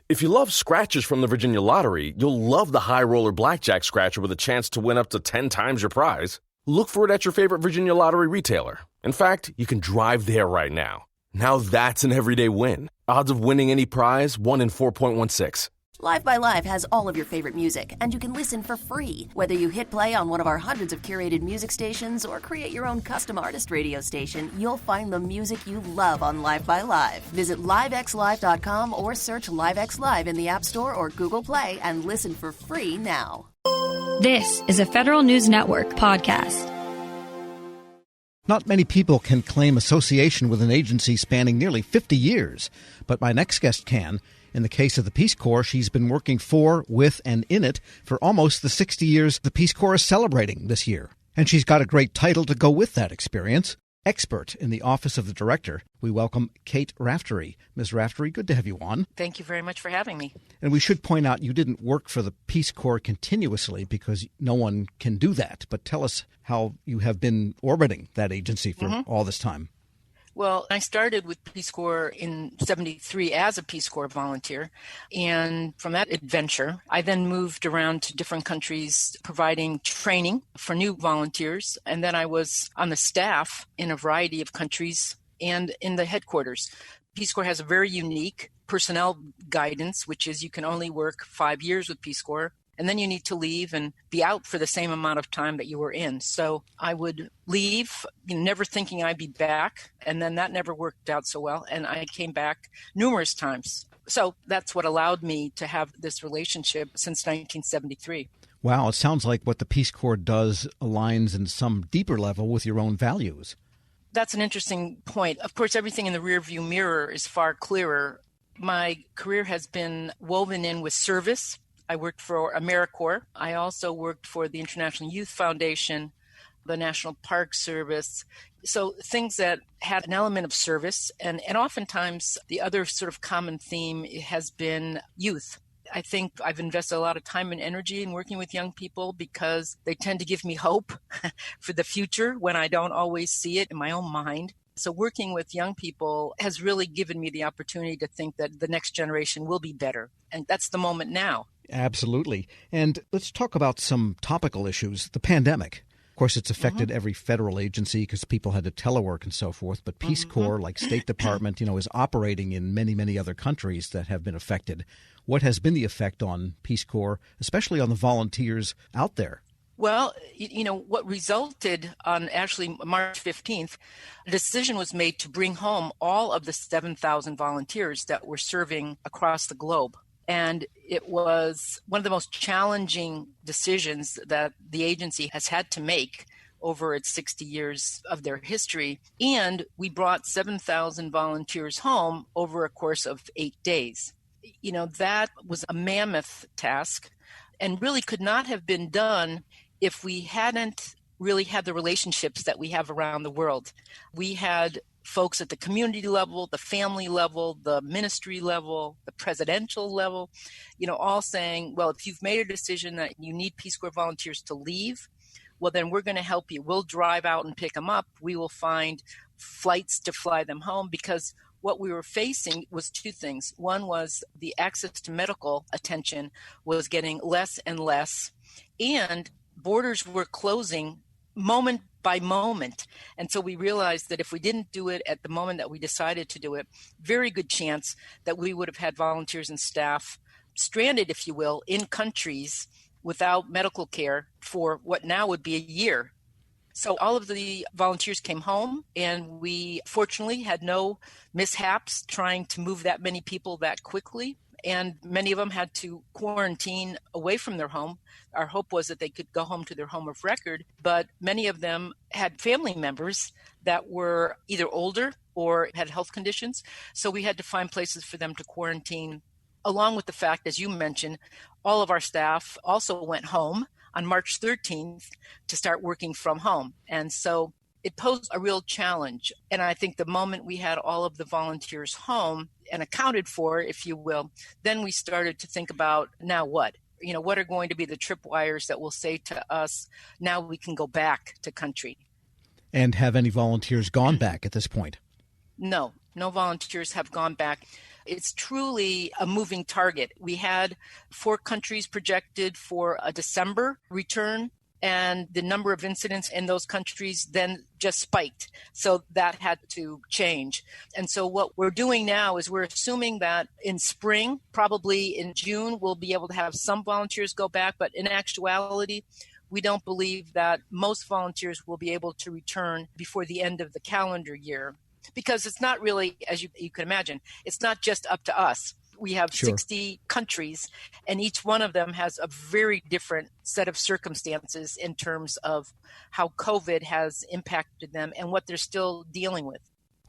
If you love scratchers from the Virginia Lottery, you'll love the High Roller Blackjack Scratcher with a chance to win up to 10 times your prize. Look for it at your favorite Virginia Lottery retailer. In fact, you can drive there right now. Now that's an everyday win. Odds of winning any prize, 1 in 4.16. Live by Live has all of your favorite music, and you can listen for free. Whether you hit play on one of our hundreds of curated music stations or create your own custom artist radio station, you'll find the music you love on Live by Live. Visit livexlive.com or search LiveX Live in the App Store or Google Play and listen for free now. This is a Federal News Network podcast. Not many people can claim association with an agency spanning nearly 50 years, but my next guest can. In the case of the Peace Corps, she's been working for, with, and in it for almost the 60 years the Peace Corps is celebrating this year. And she's got a great title to go with that experience, expert in the Office of the Director. We welcome Kate Raftery. Ms. Raftery, good to have you on. Thank you very much for having me. And we should point out you didn't work for the Peace Corps continuously because no one can do that. But tell us how you have been orbiting that agency for all this time. Well, I started with Peace Corps in 73 as a Peace Corps volunteer. And from that adventure, I then moved around to different countries providing training for new volunteers. And then I was on the staff in a variety of countries and in the headquarters. Peace Corps has a very unique personnel guidance, which is you can only work 5 years with Peace Corps. And then you need to leave and be out for the same amount of time that you were in. So I would leave, never thinking I'd be back. And then that never worked out so well. And I came back numerous times. So that's what allowed me to have this relationship since 1973. Wow, it sounds like what the Peace Corps does aligns in some deeper level with your own values. That's an interesting point. Of course, everything in the rearview mirror is far clearer. My career has been woven in with service. I worked for AmeriCorps. I also worked for the International Youth Foundation, the National Park Service. So things that had an element of service. And oftentimes the other sort of common theme has been youth. I think I've invested a lot of time and energy in working with young people because they tend to give me hope for the future when I don't always see it in my own mind. So working with young people has really given me the opportunity to think that the next generation will be better. And that's the moment now. Absolutely. And let's talk about some topical issues. The pandemic. Of course, it's affected every federal agency because people had to telework and so forth. But Peace Corps, like State Department, is operating in many, many other countries that have been affected. What has been the effect on Peace Corps, especially on the volunteers out there? Well, what resulted on actually March 15th, a decision was made to bring home all of the 7,000 volunteers that were serving across the globe. And it was one of the most challenging decisions that the agency has had to make over its 60 years of their history. And we brought 7,000 volunteers home over a course of 8 days. That was a mammoth task and really could not have been done if we hadn't really had the relationships that we have around the world. We had folks at the community level, the family level, the ministry level, the presidential level, all saying, well, if you've made a decision that you need Peace Corps volunteers to leave, well, then we're going to help you. We'll drive out and pick them up. We will find flights to fly them home because what we were facing was two things. One was the access to medical attention was getting less and less, and borders were closing moment by moment. And so we realized that if we didn't do it at the moment that we decided to do it, very good chance that we would have had volunteers and staff stranded, if you will, in countries without medical care for what now would be a year. So all of the volunteers came home, and we fortunately had no mishaps trying to move that many people that quickly. And many of them had to quarantine away from their home. Our hope was that they could go home to their home of record, but many of them had family members that were either older or had health conditions. So we had to find places for them to quarantine, along with the fact, as you mentioned, all of our staff also went home on March 13th to start working from home. And so it posed a real challenge. And I think the moment we had all of the volunteers home and accounted for, if you will, then we started to think about now what? What are going to be the tripwires that will say to us, now we can go back to country? And have any volunteers gone back at this point? No volunteers have gone back. It's truly a moving target. We had 4 countries projected for a December return, and the number of incidents in those countries then just spiked. So that had to change. And so what we're doing now is we're assuming that in spring, probably in June, we'll be able to have some volunteers go back. But in actuality, we don't believe that most volunteers will be able to return before the end of the calendar year, because it's not really, as you can imagine, it's not just up to us. We have 60 countries, and each one of them has a very different set of circumstances in terms of how COVID has impacted them and what they're still dealing with.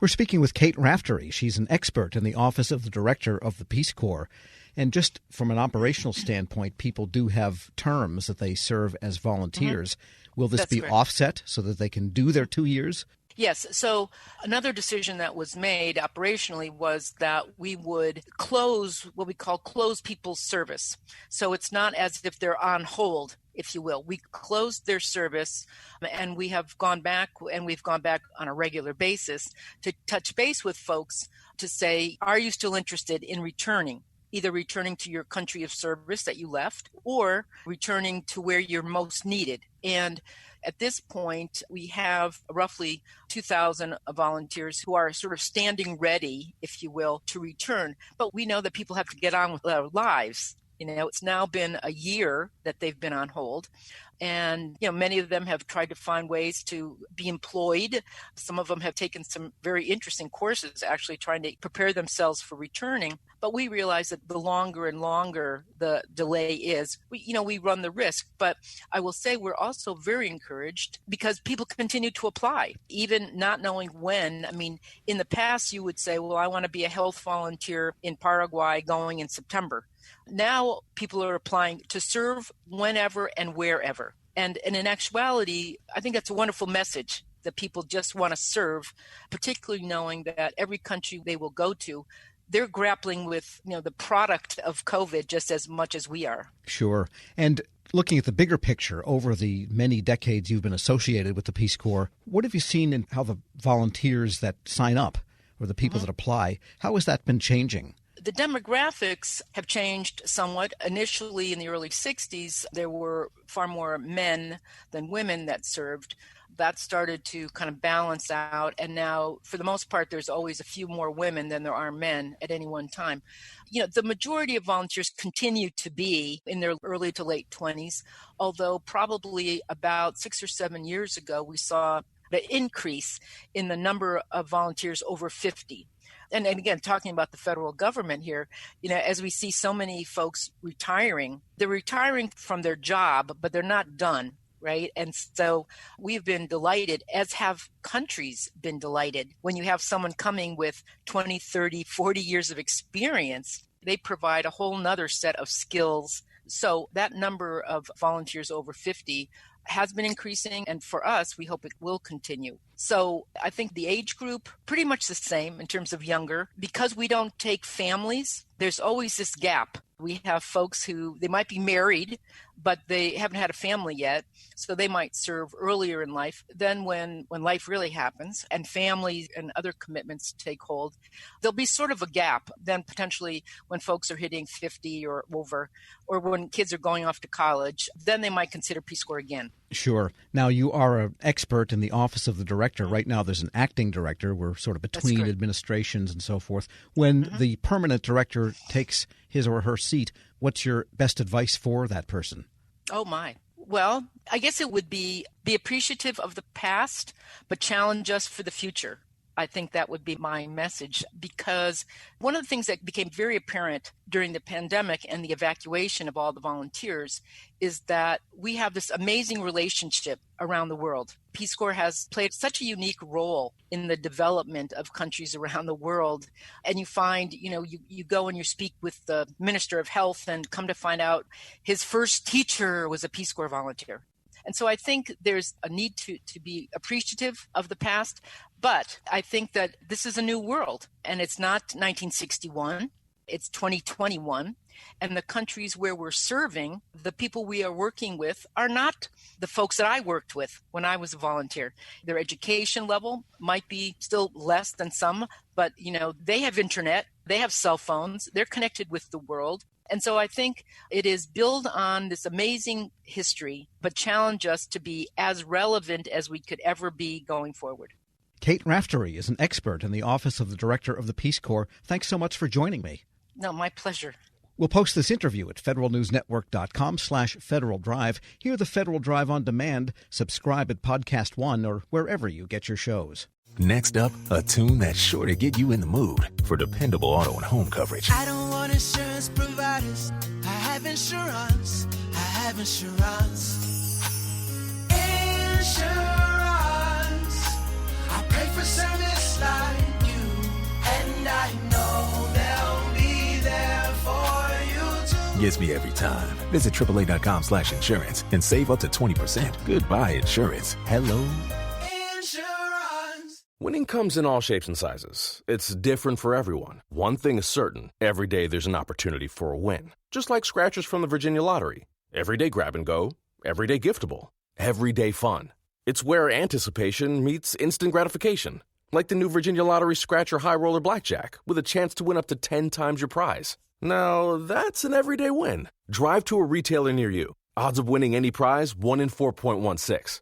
We're speaking with Kate Raftery. She's an expert in the Office of the Director of the Peace Corps. And just from an operational standpoint, people do have terms that they serve as volunteers. Will this be offset so that they can do their 2 years? Yes. So another decision that was made operationally was that we would close what we call close people's service. So it's not as if they're on hold, if you will. We closed their service, and we have gone back, and we've gone back on a regular basis to touch base with folks to say, are you still interested in returning? Either returning to your country of service that you left or returning to where you're most needed. And at this point, we have roughly 2,000 volunteers who are sort of standing ready, if you will, to return. But we know that people have to get on with their lives. It's now been a year that they've been on hold. And, many of them have tried to find ways to be employed. Some of them have taken some very interesting courses, actually trying to prepare themselves for returning. But we realize that the longer and longer the delay is, we run the risk. But I will say we're also very encouraged because people continue to apply, even not knowing when. I mean, in the past, you would say, well, I want to be a health volunteer in Paraguay going in September. Now people are applying to serve whenever and wherever. And in actuality, I think that's a wonderful message that people just want to serve, particularly knowing that every country they will go to, they're grappling with, the product of COVID just as much as we are. Sure. And looking at the bigger picture over the many decades you've been associated with the Peace Corps, what have you seen in how the volunteers that sign up or the people that apply, how has that been changing? The demographics have changed somewhat. Initially, in the early 60s, there were far more men than women that served. That started to kind of balance out. And now, for the most part, there's always a few more women than there are men at any one time. The majority of volunteers continue to be in their early to late 20s, although probably about 6 or 7 years ago, we saw the increase in the number of volunteers over 50. And again, talking about the federal government here, as we see so many folks retiring, they're retiring from their job, but they're not done, right? And so we've been delighted, as have countries been delighted, when you have someone coming with 20, 30, 40 years of experience, they provide a whole nother set of skills. So that number of volunteers over 50 has been increasing, and for us, we hope it will continue. So I think the age group, pretty much the same in terms of younger. Because we don't take families, there's always this gap. We have folks who, they might be married, but they haven't had a family yet, so they might serve earlier in life. Then when life really happens and families and other commitments take hold, there'll be sort of a gap. Then potentially when folks are hitting 50 or over, or when kids are going off to college, then they might consider Peace Corps again. Sure. Now, you are an expert in the Office of the Director. Right now, there's an acting director. We're sort of between administrations and so forth. When the permanent director takes his or her seat, what's your best advice for that person? Oh, my. Well, I guess it would be appreciative of the past, but challenge us for the future. I think that would be my message, because one of the things that became very apparent during the pandemic and the evacuation of all the volunteers is that we have this amazing relationship around the world. Peace Corps has played such a unique role in the development of countries around the world. And you find, you go and you speak with the Minister of Health and come to find out his first teacher was a Peace Corps volunteer. And so I think there's a need to be appreciative of the past, but I think that this is a new world, and it's not 1961, it's 2021, and the countries where we're serving, the people we are working with are not the folks that I worked with when I was a volunteer. Their education level might be still less than some, but they have internet. They have cell phones. They're connected with the world. And so I think it is built on this amazing history, but challenge us to be as relevant as we could ever be going forward. Kate Raftery is an expert in the Office of the Director of the Peace Corps. Thanks so much for joining me. No, my pleasure. We'll post this interview at federalnewsnetwork.com/Federal Drive. Hear the Federal Drive on demand. Subscribe at Podcast One or wherever you get your shows. Next up, a tune that's sure to get you in the mood for dependable auto and home coverage. I don't want insurance providers. I have insurance. I have insurance. Insurance. I pay for service like you, and I know they'll be there for you too. Gets me every time. Visit AAA.com/insurance and save up to 20%. Goodbye, insurance. Hello. Insurance. Winning comes in all shapes and sizes. It's different for everyone. One thing is certain. Every day there's an opportunity for a win. Just like scratchers from the Virginia Lottery. Everyday grab and go. Everyday giftable. Everyday fun. It's where anticipation meets instant gratification. Like the new Virginia Lottery Scratcher High Roller Blackjack with a chance to win up to 10 times your prize. Now, that's an everyday win. Drive to a retailer near you. Odds of winning any prize, 1 in 4.16.